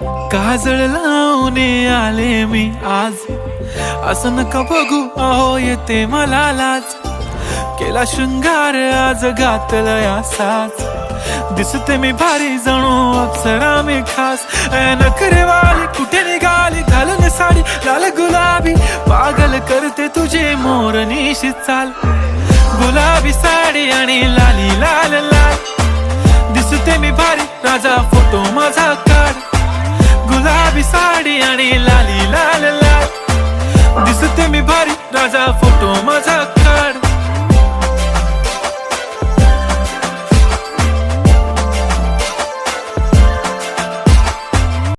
काजळ लावून आले मी आज, असं नका बघू अहो येते मला लाज. केला शृंगार आज घातला साज, दिसते मी भारी जणू अप्सरा मी खास. नखरेवाली कुठे निघाली घालून साडी लाल गुलाबी, पागल करते तुझे मोरनीशी चाल. गुलाबी साडी आणि लाली लाल लाल, दिसते मी भारी राजा फोटो माझा काढ. गुलाबी साडी आणि लाली लाल लाल, दिसते मी भारी राजा फोटो